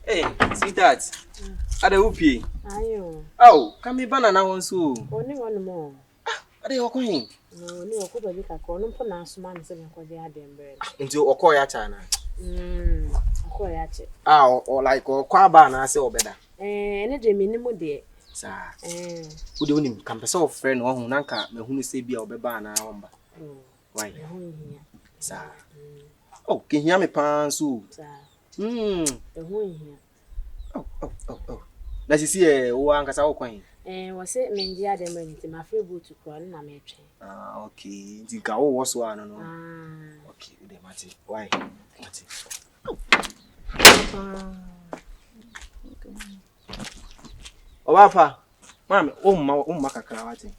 Hey, see that? ADWOA. Ayo. Oh, come me banana one so. Only one more. ADWOA. No, no, could be a corner for last month and for the Adam bread. Into Okoya China. Okoyache. Or like or Quabana, I say, or better. And a minimum dear. Sir, who don't him come to friend or Hunanka, who say be or bebana. Why? Sir. Oh, can you hear me, pan so? The one here. Oh. Let's see a one cast out coin. And was it mean the other man to my favorite to call and I may train. Okay. The cow was one. Okay, they matter. Why? Oh, Papa, Mammy, Macacrawati.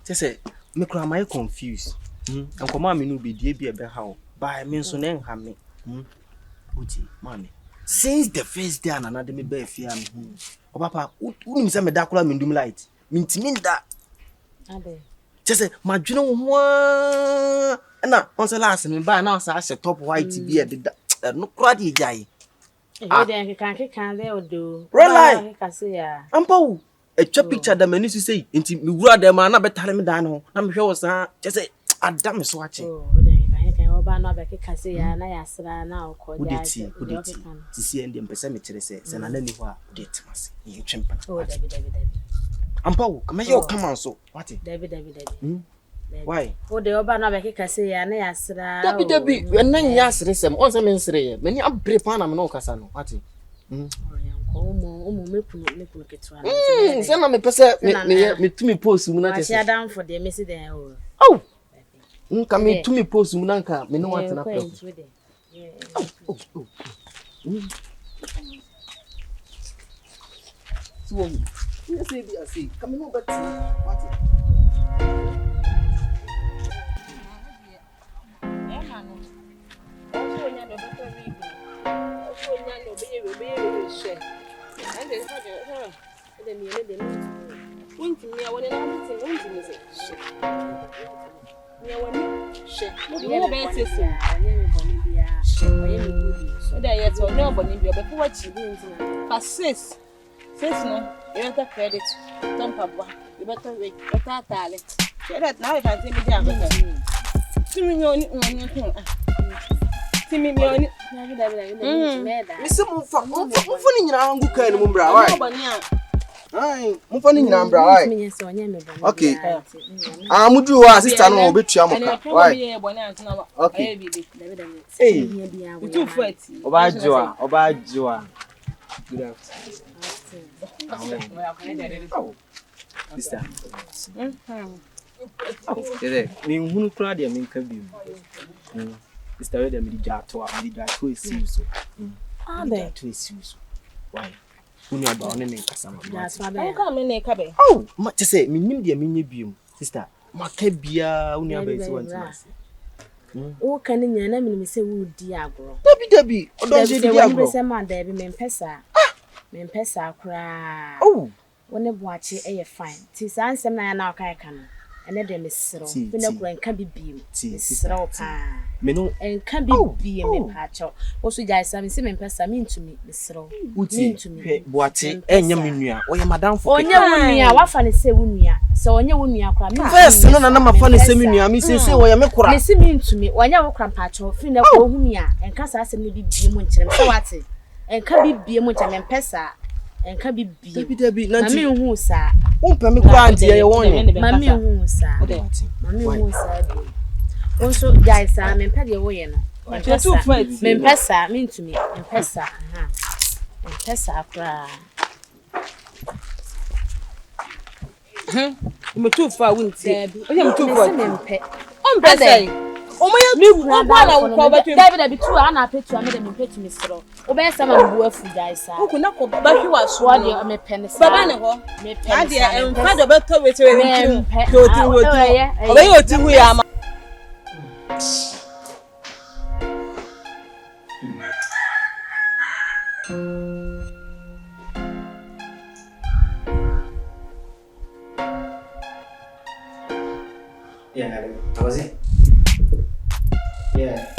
Say, me cry my confused. And come mammy no be dear be a how by means on and hammy. Mammy. Since the first day, another me bear fear me. Oh, Papa, who is a medacula mindum light? Mean that. Just say, my general one. And now, once the last me by now, I said top white beer, no cruddy guy. I can't there do. Really? I say, Ampo, a chop picture that many to say, into me rather man, but tell me down. I'm sure, sir, just say, I damn is watching. I say, and I asked now, who did to see and the percemetery says, and I don't know what did must you champion. Oh, David. Ampo, come here, come on, so what? David. Why? Oh, the Obana can say, and I asked Debbie, when 9 years, listen, also means many up prepare no Casano. What? Send me person, me to me post soon. I share down for the message there. Oh, come me to me post Munanka, me no want to know. So, you see, come over to what? Credit, don't papa. You better wait, better talent. That now if I take me down. See me on see me on it. Listen, funny now, who can Mumbra. Aye, Muffany Nambra. Okay, I'm do a sister no bit Yamuka. Okay, hey, too fat. Obajoa. Good afternoon. Oh, sister. Me who cried him in Kabim. Sister, the Mijato is so. Ah, there to is so. Why? Who are born in Cassandra? Come in a cabin. Oh, much to say, me name the mini beam, sister. Macabia, who never is one to us. Oh, can you name me say, would Diablo? Debbie, or don't you do some man, Debbie, Mempesa. Mempesa cry. Oh, when they watch it, a fine. Tis answer now, can. And then they miss so. Pinocchio can be beam. Tis pa. Meno And can be beam patch. Also, guys, some semen pesa mean to me, Miss Row. Mean to me. What and Yaminia, or your madam for Onya, what funny say Wunia. So on your Wunia cram. First, no, I'm funny seminia, Mrs. Say, why am I crying? Listen mean to me, when you cram patch or Fina Wunia, and Cassa may be beam. So what? And can be beam with an pesa. And can be Debbie, Mammy who sir. Won't permit grandy, I want Mammy who sir. Mammy who sir. Also, guys, I'm in Paddy away. Mempesa mean to me, Mempesa. Mempesa cry. I'm too far, wouldn't say. I'm too far. I'm Pesa. Oh, my David, be too unhappy to make them pay to Miss Row. Obey some of the food, guys. Who could not go back you are swallowing your me penny. Babano, me penny, and father better with him. We are. Yeah, how was it? Yeah.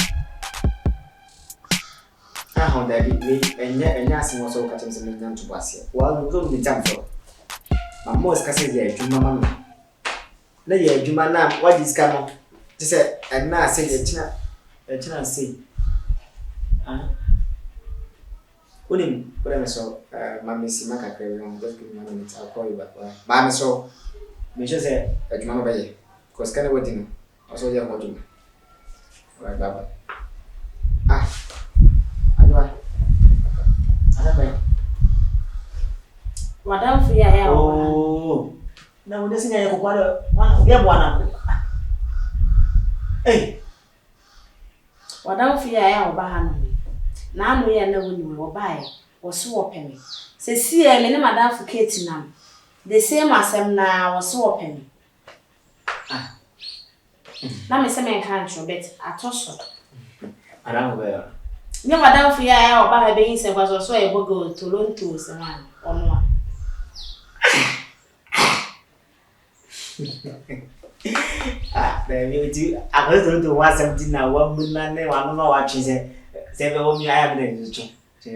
can't hold that and yes, was all catching some men to pass. Well, don't be jump for. My most cases there, to mamma. No, yeah, you man, what is coming? Just say, and now say the china say. Unim, what I saw, Mammy Simaka, just give me a minute, I'll call you back. Mamma saw, me just say, at Mamma Bay, because kind of waiting. Also, you're watching. Right, Baba. ADWOA. Madam for ya. Oh. Now this thing I go one get one. Hey. Madam for ya oba hanu. Na anu ya na woni oba e. Wo so opemi. Se sie me ne madam for Kate nam. The same asem na wo so opemi. Na me se me kan tro bet atoso. Around where? Nye madam for ya oba ha be yin se kwaso so e bogo Toronto se man ono a. Baby, do I go to want something now? One would not know. I don't know what she said. Say, oh, me, I have been to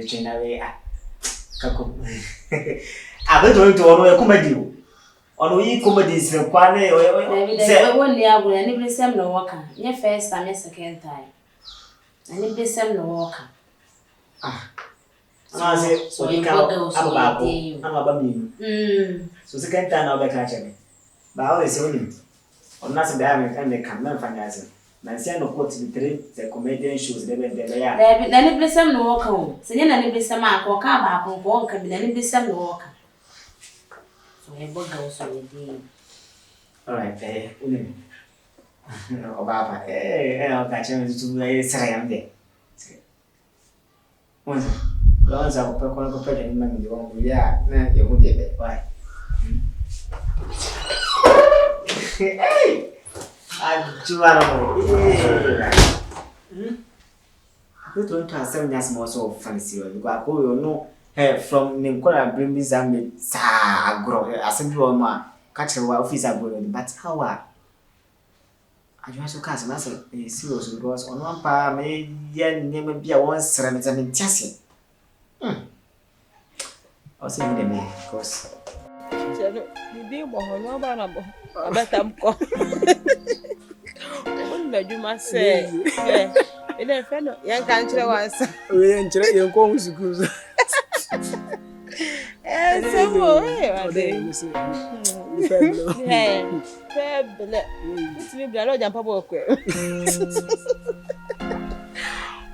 train away. Kako. I go to one way comedy. On we comedies, the quane or say, one day I will any some no walker. Your first time, second time. And if there's some no walker. I say, so you can't about me. So second time I'll be catching me. But I always only on nothing that I can never finance. Nancy no quote the comedian shows they were there. Then it be some no walk home. So then I be some mark or car back on one can be some no walker. So I will go so indeed. All right, oh, Baba, I'll catch him to say I'm there. Once I'll put on a companion man, you won't be there. You would be why? Hey! I'm too out of you don't have 7 years more so fancy. You go, you know, from Nicola bring me some sa grow. I send you on my catch a office abroad, but how are I just cast myself serious because on one part may never be a one ceramic and chassis. I'll see you in the because. Di mo no ba na bo abetam ko wonna juma se ene fe no yan kan kire wansa we yan kire yan ko musuku so mo ade febele itimi bla lo jampa bo ko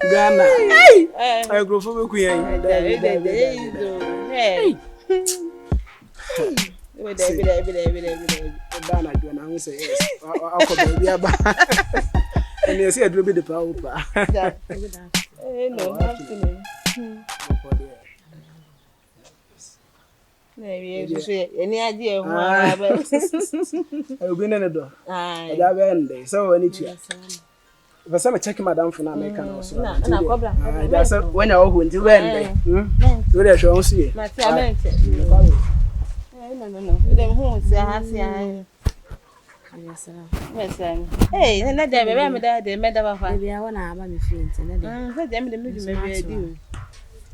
Ghana ay go fo be ku yan hey we dey Ghana do na hu say yes akọ baby aba and you see adro be the power pa no afternoon maybe so any idea who aba I go na do da be ndey so wani tua if I check madam for na make na so na cobra that's when I go into when ndey we dey show see no. Them who say hasi ayi. Yes, sir. Hey, na dey be me dey me dey ba fa. Baby, I wanna aba me faint na dey. So dey me dey me be edi o.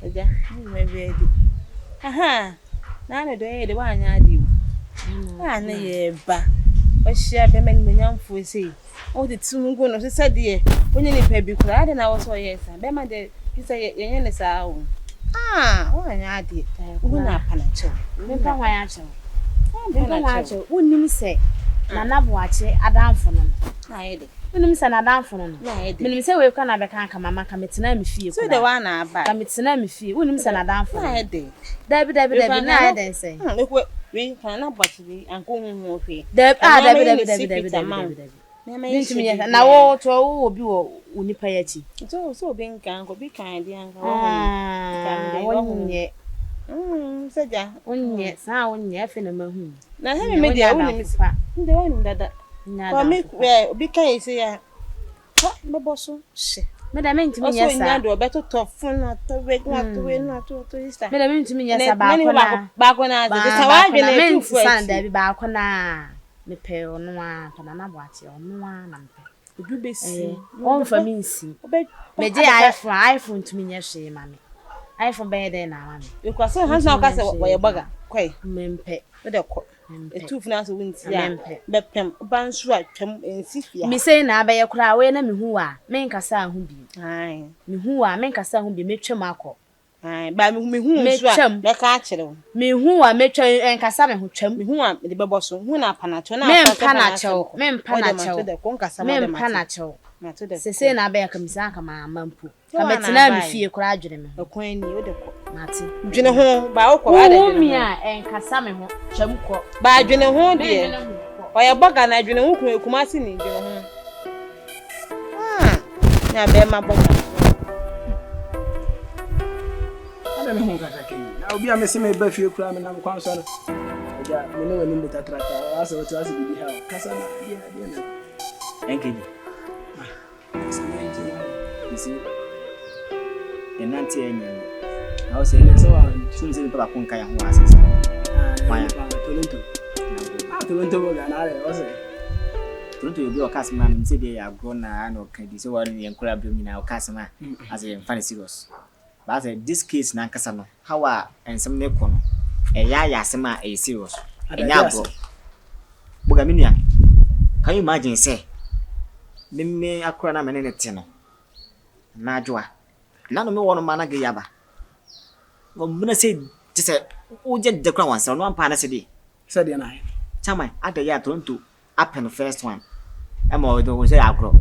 Eja, me be edi. Aha. Na na do e dey wa anya adi o. Na na ye ba. O hia be me ni nyamfo sei. O dey tungu no se dey. Onye ni pa bi kura ade na wo so yes. Be ma dey say ye ne sa o. Wanya adi. Una panacho. Me pa wanya cho. Me pa wanya cho. Unim se na naboache adamfo no. Na ye de. Unim se na adamfo no. Na ye de. Menim se we kwa na be kan ka mama ka metena me fie ko. So the one na ba. Ka metena me fie. Unim se na adamfo. Na ye de. Dabi na ye den se. We kan na boache bi anko hu hu fe. Dabi. Na wo to wo obi wo unipa ya chi. So be nkan ko bi kan di anka wo. Wonye. Seja. Wonye, sa wonye afi na mahu. Na he me dia woni misipa. Nde woni dada. Kwa me obi kan ise ya. Ha me boso. She. Me da me ntimi nyesa. So nya do beto to fun na to we na to ista. Me da me ntimi nyesa ba ko na ze sa wa dwe na tu fu. San da bi ba ko na me pe onu a pa na boache onu a na me pe. obi besi on for me see me je iPhone to me nyehwe mame iPhone be dey na mame because hands now ka say we baga kwai mempe we dey ko etu funa so wunti ya be pem bansu atwam ensifia me say na abaye kura we na me hu a me nkasa hu bi ai me hu a me nkasa hu bi metwem akọ ai ba me hu nsu a be ka kire me hu a metwem nkasa me hu twam me hu a de bebo so hu na panacho na me panacho me panacho na to de se say na abaye kamisa ka ma mampu ka metina me fie kura adwene me akwan ni wo de ko mate dwene ho ba wo ko ba de mi a nkasa me ho twam ko ba dwene ho de oya boga na dwene ho kun ekumasi ni dwene ho na be ma boga ana me ho kaka kai na obi a me se me ba fie kura me na me kwan so no ja me ne wani mbeta trata asa watu asa bibi ha kasa na dia na NKD isi enante enye na o se le so sun se papa kun kan ho asese waya Toronto boga na ale o se Toronto you be o cast man say dey ya grow na no kan di so one yen kura bi mi na o cast man as a fan serious but this case na kasa no how a ensem ne ko no ya asema e serious enya bro boga mi nua can you imagine say me akura na menene te no na adwoa na no me wono ma na ge yaba wo mena say tse o je de kura wansa no ampa na se de said na chama ada ya Toronto happen first one emo do say agro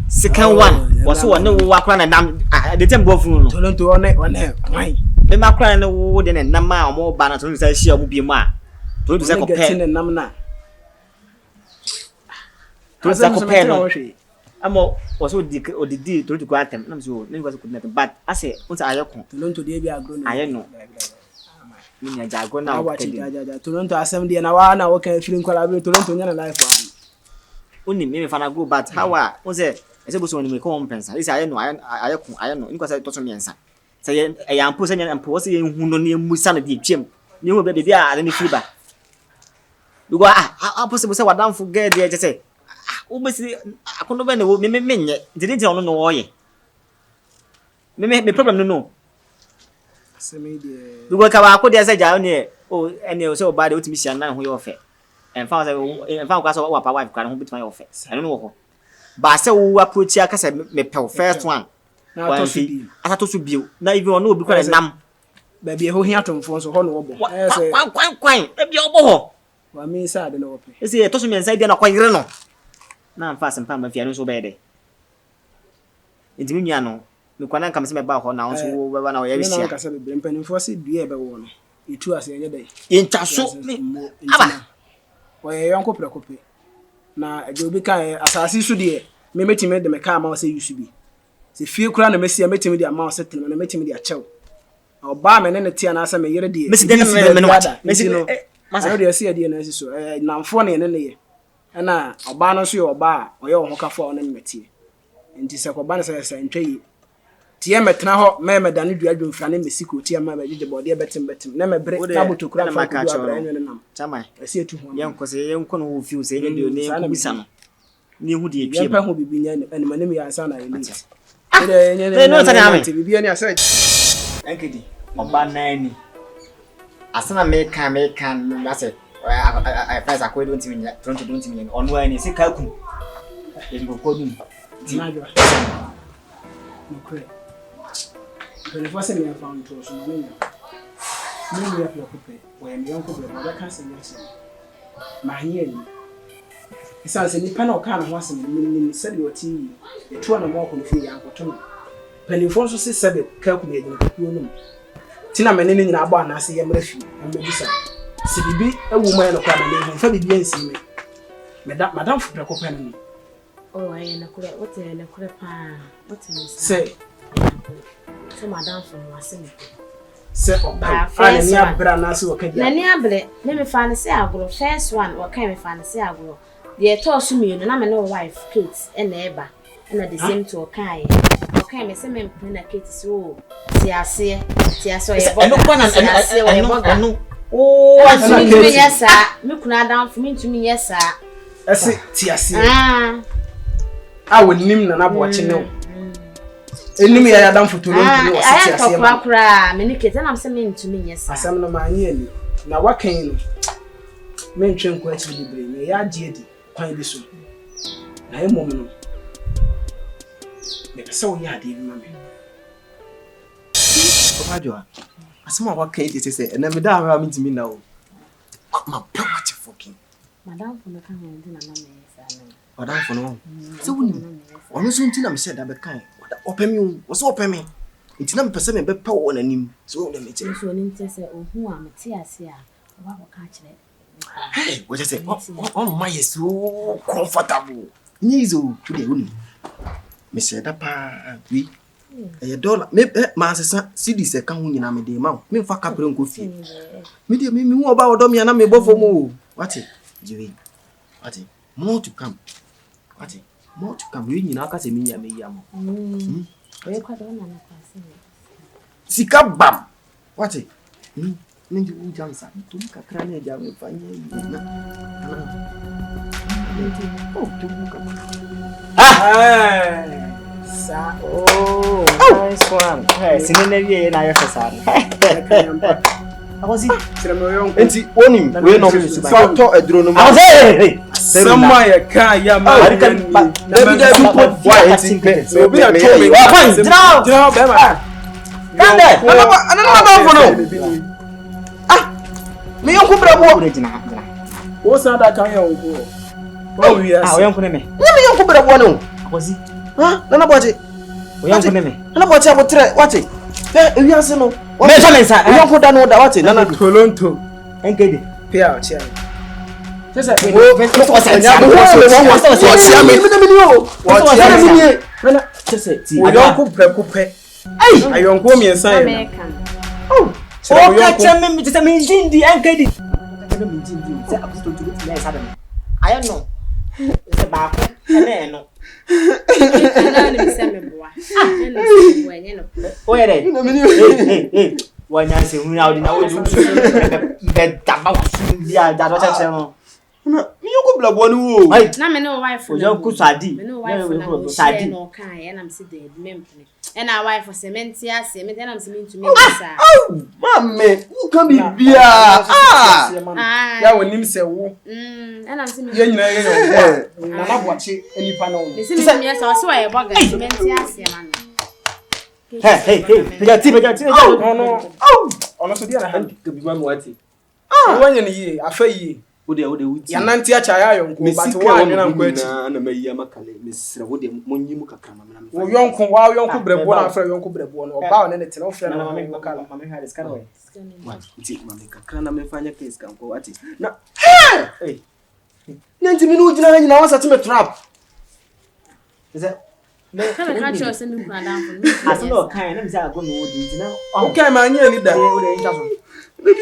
second one was one no akura na nam the time go fun no Toronto one why me makura na wo de na nam a omo ba na Toronto say share omo bi mu a Toronto say ko pe nam na Toronto say ko pe no amo also odidi Toronto go atem na so na go could nothing but I say unta ayeko Toronto dey bi agro no ayeno mi nya jago na o Toronto asem dey na wa na wo kan firi nkwala bi Toronto nya na life wa uni me fa na go but how a won say e say go so ni me ko mpensa isi ayeno ni ko say to so miensa say e ampo say nya ampo say hu no ni musa na bi twem ni hu be bi a ani firi ba dugo possible say wadamfo get dey say ubesi akono be na wo me nye didn't ono no wo ye me problem no semi dey dugo ka ba akodi ase ja oni o ene o se o ba de otimi sia na ho ye ofe enfa say enfa kwa so wa pa wife kwa ho bituma ye ofe eno no wo ba se wo approach aka say me pe first one na to so bi ata to so bi na even ono obi kwa nam ba bi ho hia tomfo so ho no wo bo kwan e bi obo ho wa mi sa de no wo pe ese to so mi nsai de na kwan yire no na mfa sempa ma fia no so be de intimi nua no me kwana nka me se me ba ho na so wo be ba na wo ya bi sia na ka se be mpanimfo se dua be wo no etu ase enye dai yentwa so aba wo ye yonko prekope na eje obi kan asasi so de me metime de me ka ma wo se yusu bi se fie kura na mesia metime de ama wo se tin na metime de achew oba me ne tia na asa me yere de mesi de me no wacha mesi no masa de ase de na ase so namfo ne ne ye na oba no so ye oba oye wo kafo wo ne metie enti se ko ba na se ntwe tie metena ho me dane dua dwumfra ne mesiko tie ma ba gide bode betem na me bre na botokura fa ko dua bre ne nam chama ase etu ho yen ko se yen ko no fiu se yen de ne kubisa no ni hu de epie pa ho bibi nya ne ma ne mi ansa na ele ne no tani ame bibi ni ase NKD oba nani asana me kan na se I pass akwe don't mean Toronto don't mean on why ni se ka ku e go ko dum na jo okay but if I say me found to so money me ya preocupe when me uncle brother that can say yes ma here ni isa se ni pana o ka na ho asem ni se de oti etu na mo ko no fi ya akoto penifo so se sebe ka ku me gina ku no tina me ne nyina agba na ase ye mra fi me bisa se bibi ewu ma no kwa na me fa bibi ansi me madam fu preocupe no oh aye na kura wote na kura pa wote ni say so madam from wasemi se oba ana ni abra na se wakadia na ni abre me fa na se agro first one waka me fa na se agro de to so mi no na me no wife Kate e na eba na the same to okai okai me se me mpre na Kate so tiase ye boga no oh asumi mi yesa me kuna adam for me ntumi yesa ese tiase I would name na boache no. Enimi ya dam for Toronto no I talk akra me nikete na am say me ntumi nyesa. Asam no ma anye ni. Na wakan no. Me ntwe nko achi libre me ya gie di kwan bi so. Na emom no. Me pese wo ya de bi ma me. Papa Joa. Asama wakan it say na me da me ntimi na o. Ma pɛ what fucking. Madam for no kan ndi na na me yesa na. Madam for no. So woni. Ono so ntina me say da be kan. Opemi wo so opemi. Ntina me pese me be pɛ wo nanim. So na me che. So ni nti say ohu a me te ase a wa wo ka kire. Hey, what you say? Oh my is so comfortable. Nizo today woni. Me say da pa we. $1 me ma sesa cedi se kan hu nyina me de ma. Me fa kapre nko fie. Me de me hu oba odo me na me bofo mo. What? Jiwe. What? More to come. What? More to come. We nyina aka se me nya me ya mo. We kwa do na na kwa se. Sika bam. What? Ninji ujansa. Tu kakra na ja me fanya na. Oh, tu Oh, nice one. Hey, sinene na yefesa. AKWESI, enti onim we no so to edro no ma. Sama ya ka ya ma. David put why enti pe. So be a told me. Down, be ma. Come there. No. Ah. Me yonku brabo. Wo sa da kan ya onko. Oh yes. Ah, yonku ne me. Me yonku brabo no. AKWESI. Ha? Nana boje. Yonku ne me. Nana boje abotre, wate. Ewi ase no. Me so me nsa. Yonku da no da wate. Nana Toronto. NKD. Pay out here. Sese, Ayonko prekupe. Ayonko mi ensa ye. Oh, catch me just me jindi NKD. Me jindi. Say AKWESI to get me inside me. I don't know. It's about no. Na ni se me boa. Na se boa nye no. O yere. Hey. Wanya se hu na odi na wo be taba wasu bia da do cheche no. Na mi yonku blabo ni wo. Na me no wife. O yonku sadi. Me no wife na sadi no kan ye na me se de mempne. E na wife cement ase me na me se ntumi nsa. Mame, who can be bia? Ah. Ya wonim se wo. E na me se Ye nyina ye yo. Na na boache enipa no. me se me yesa so ye boga cement ase man. Hey. Pejati. No. Oh. Ono so dia na hand ke bi ma mo ati. Wanya ni ye, afa ye. Ode wuti. Ya nanti acha ya yonko but wa anwena nko achi. Na mayi amakale mesra wode monyimu kakra mama na. Wo yonko brebo na afra yonko brebo no. Oba one ne tena ofra na mama makala. Mama ha this kind of way. Nti mama kakra na mefanya case kanko ati. Na hey. Nanti minu ujina nyina wasa time trap. Is that Kama ka cho se mi kwa dan fo. Aso kan na mi say ago no odi ntina. Okay ma anya ni da. O de nta so.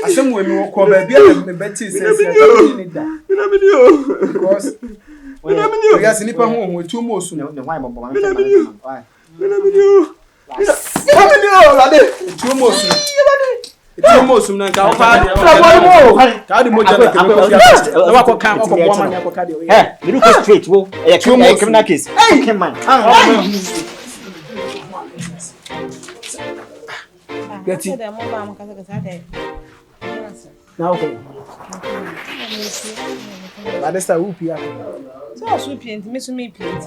Asem we mi wo ko ba bia me beti se ni da. Mina minio. Because we ya sinipa ho etu mo osu. Ne why mo Mina why. minio. Lade. Etu mo osu. Etu mo osu na ka o pa de. Ka de mo jana ke ko fia. Na wa ko kan ko bo ma na ko ka de. Eh, we do go straight wo. E criminal case. Okay man. Gati. Na okay. Ba desta upi ya. So so pient me so me pient.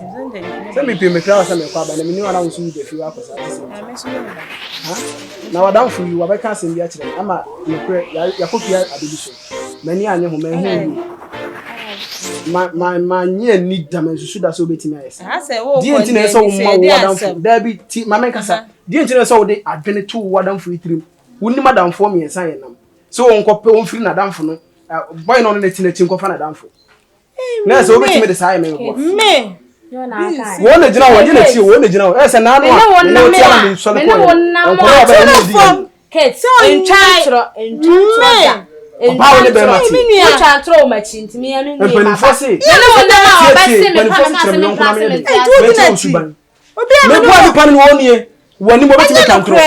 Se me pie me kra sa me kwa ba na me ni wana nso de fi wa ko sa. Me so me da. Ha? Na wadam fu yi wa be ka sem bi a kire ama me kre ya ko fia adebi so. Mani anye ho me hu. Ma nye ni da me susu da so betimi ayesa. Ha se wo. Di enti na so wo ma wadam fu. Da bi ti ma men kasa. Di enti na so wo de adwene to wadam fu itrim. Wuni madam fo me ensan ye nam. So won ko pe won firi na damfo no. Boy no na ti na ti nko fa na damfo. Na so obetimi de sai me bo. Me. Yo na aka. Won na gina won je na ti won na gina won. Se na no a. No ti ala me so le ko. Nko ba na di. Kate, enchantro. Ba won be mati. Enchantro ma chintimi ya me ni. Mpani fo se. Na won na ba se me pa me pa se me. Me bo di pan no won ye. Woni mo betimi kan kro.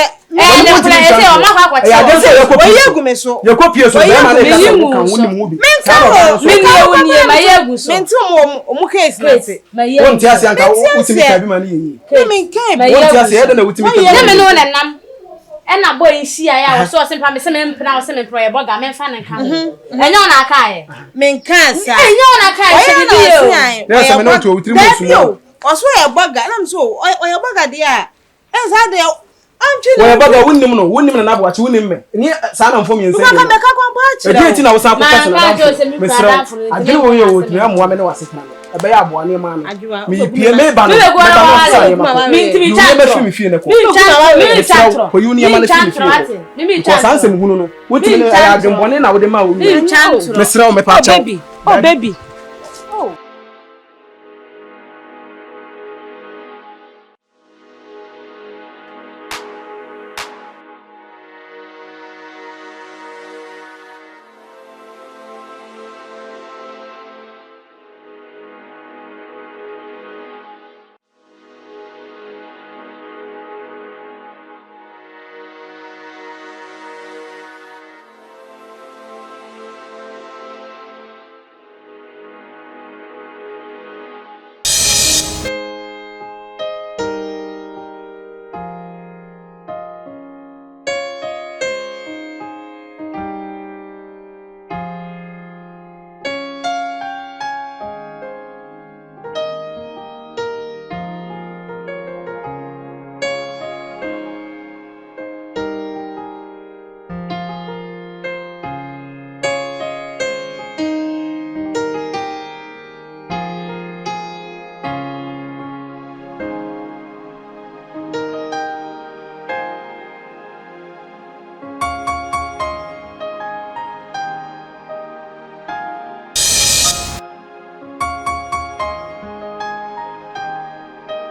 ena boy shia ya wo so sempa me se me mpena wo se me pro e boga me mfa ne ka enyo na aka e me nkansa enyo na aka e se bi o na se me no to wutiri mo sumo oso e boga na so o ye boga de a enza de antwi wo boga wonnim na nabo achi wonnim me ni sa na mfo mi nse ka me ka kwampa achi e ti na wo sa ko kasa na me sira adwe wo ye wo tumi amoa me ne waseta ebe ya aboa ne ma no mi pie me ba no mi ntimi cha me fi mi fie ne ko mi cha ko yuni ma na fi mi fie mi cha sanse mu hunu no wotimi ne ya adwembone na wo de ma wo mi sira wo me pa cha oh baby